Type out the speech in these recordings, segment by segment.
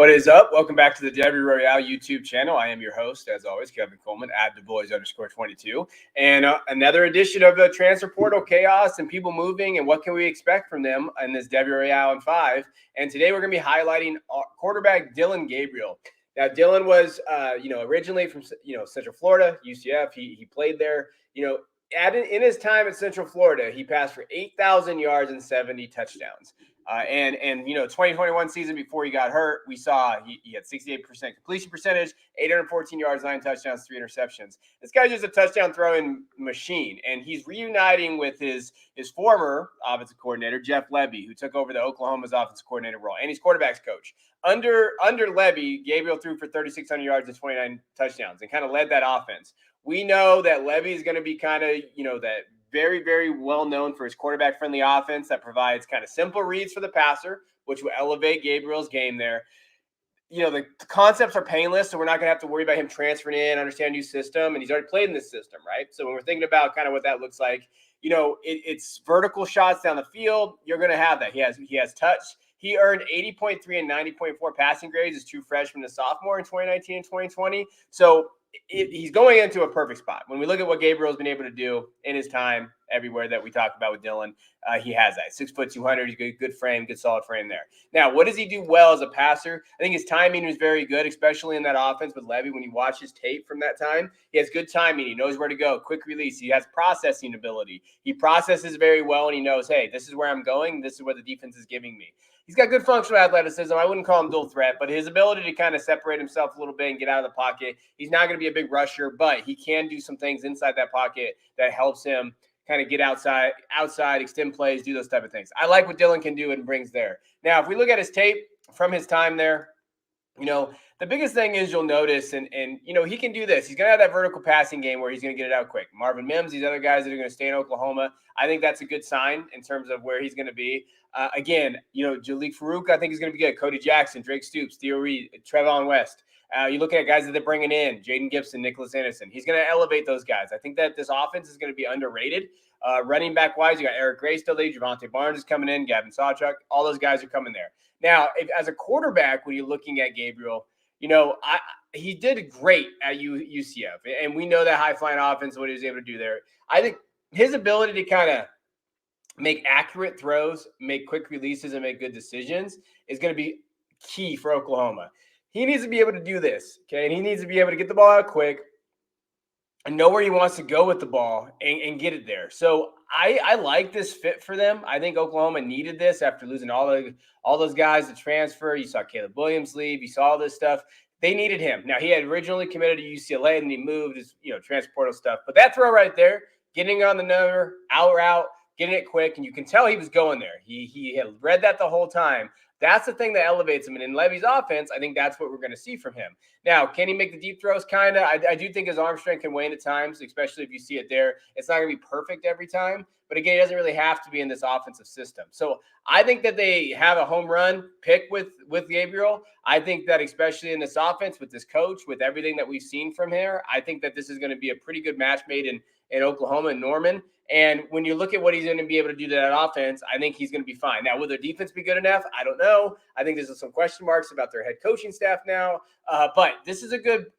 What is up? Welcome back to the Devy Royale YouTube channel. I am your host, as always, Kevin Coleman at DuBois_22. And another edition of the transfer portal chaos and people moving and what can we expect from them in this Devy Royale in 5. And today we're going to be highlighting quarterback Dillon Gabriel. Now, Dillon was, originally from, Central Florida, UCF. He played there, in his time at Central Florida, he passed for 8,000 yards and 70 touchdowns. 2021 season before he got hurt, we saw he had 68% completion percentage, 814 yards, 9 touchdowns, 3 interceptions. This guy's just a touchdown throwing machine, and he's reuniting with his former offensive coordinator, Jeff Lebby, who took over the Oklahoma's offensive coordinator role, and he's quarterback's coach. Under Lebby, Gabriel threw for 3,600 yards and 29 touchdowns and kind of led that offense. We know that Lebby is going to be kind of, that very, very well known for his quarterback-friendly offense that provides kind of simple reads for the passer, which will elevate Gabriel's game there. The concepts are painless, so we're not going to have to worry about him transferring in, understand a new system, and he's already played in this system, right? So when we're thinking about kind of what that looks like, it's vertical shots down the field. You're going to have that. He has touch. He earned 80.3 and 90.4 passing grades as true freshman and sophomore in 2019 and 2020. So he's going into a perfect spot. When we look at what Gabriel's been able to do in his time everywhere that we talked about with Dillon, he has that 6'2", 200. He's good frame, good solid frame there. Now, what does he do well as a passer? I think his timing was very good, especially in that offense with Lebby. When you watch his tape from that time, he has good timing. He knows where to go, quick release. He has processing ability. He processes very well, and he knows, hey, this is where I'm going. This is what the defense is giving me. He's got good functional athleticism. I wouldn't call him dual threat, but his ability to kind of separate himself a little bit and get out of the pocket. He's not going to be a big rusher, but he can do some things inside that pocket that helps him kind of get outside, extend plays, do those type of things. I like what Dillon can do and brings there. Now, if we look at his tape from his time there, the biggest thing is you'll notice, and he can do this. He's going to have that vertical passing game where he's going to get it out quick. Marvin Mims, these other guys that are going to stay in Oklahoma, I think that's a good sign in terms of where he's going to be. Jalek Farouk, I think is going to be good. Cody Jackson, Drake Stoops, Theo Reed, Trevon West. You look at guys that they're bringing in, Jaden Gibson, Nicholas Anderson. He's going to elevate those guys. I think that this offense is going to be underrated. Running back-wise, you got Eric Gray still there. Javonte Barnes is coming in. Gavin Sawchuk. All those guys are coming there. Now, as a quarterback, when you're looking at Gabriel, he did great at UCF. And we know that high-flying offense, what he was able to do there. I think his ability to kind of make accurate throws, make quick releases, and make good decisions is going to be key for Oklahoma. He needs to be able to do this, okay? And he needs to be able to get the ball out quick and know where he wants to go with the ball and get it there. So I like this fit for them. I think Oklahoma needed this after losing all those guys to transfer. You saw Caleb Williams leave. You saw all this stuff. They needed him. Now, he had originally committed to UCLA, and he moved his transfer portal stuff. But that throw right there, getting on the number, out route, getting it quick, and you can tell he was going there. He had read that the whole time. That's the thing that elevates him. And in Lebby's offense, I think that's what we're going to see from him. Now, can he make the deep throws? Kind of. I do think his arm strength can wane at times, especially if you see it there. It's not going to be perfect every time. But again, he doesn't really have to be in this offensive system. So I think that they have a home run pick with Gabriel. I think that especially in this offense with this coach, with everything that we've seen from here, I think that this is going to be a pretty good match made in Oklahoma and Norman. And when you look at what he's going to be able to do to that offense, I think he's going to be fine. Now, will their defense be good enough? I don't know. I think there's some question marks about their head coaching staff now. But this is a good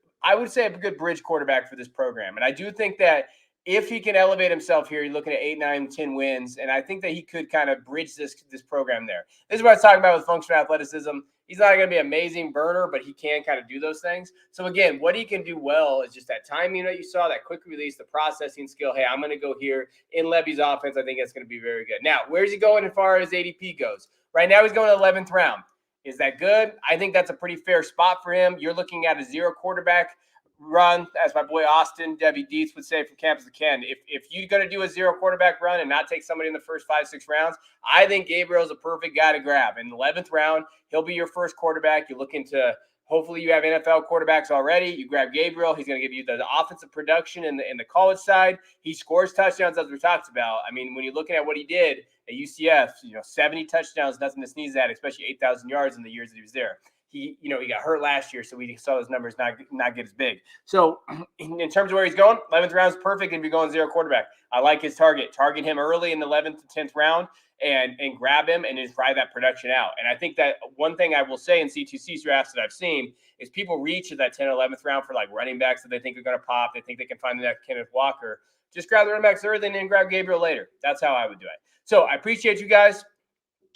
bridge quarterback for this program. And I do think that if he can elevate himself here, you're looking at 8, 9, 10 wins. And I think that he could kind of bridge this program there. This is what I was talking about with functional athleticism. He's not going to be an amazing burner, but he can kind of do those things. So, again, what he can do well is just that timing that you saw, that quick release, the processing skill. Hey, I'm going to go here in Lebby's offense. I think that's going to be very good. Now, where's he going as far as ADP goes? Right now he's going to the 11th round. Is that good? I think that's a pretty fair spot for him. You're looking at a zero quarterback run, as my boy Austin, Debbie Dietz would say from Campus of Ken. If you're going to do a zero quarterback run and not take somebody in the first 5, 6 rounds, I think Gabriel's a perfect guy to grab. In the 11th round, he'll be your first quarterback. You're looking to hopefully you have NFL quarterbacks already. You grab Gabriel. He's going to give you the offensive production in the college side. He scores touchdowns, as we talked about. I mean, when you're looking at what he did at UCF, 70 touchdowns, nothing to sneeze at, especially 8,000 yards in the years that he was there. he got hurt last year, so we saw his numbers not get as big. So in terms of where he's going, 11th round is perfect if you're going 0 quarterback. I like his target. Target him early in the 11th to 10th round and grab him and just ride that production out. And I think that one thing I will say in C2C drafts that I've seen is people reach at that 10 or 11th round for like running backs that they think are going to pop. They think they can find the next Kenneth Walker. Just grab the running backs early and then grab Gabriel later. That's how I would do it. So I appreciate you guys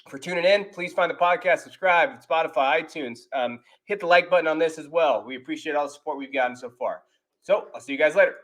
for tuning in. Please find the podcast, subscribe, Spotify, iTunes. Hit the like button on this as well. We appreciate all the support we've gotten so far. So I'll see you guys later.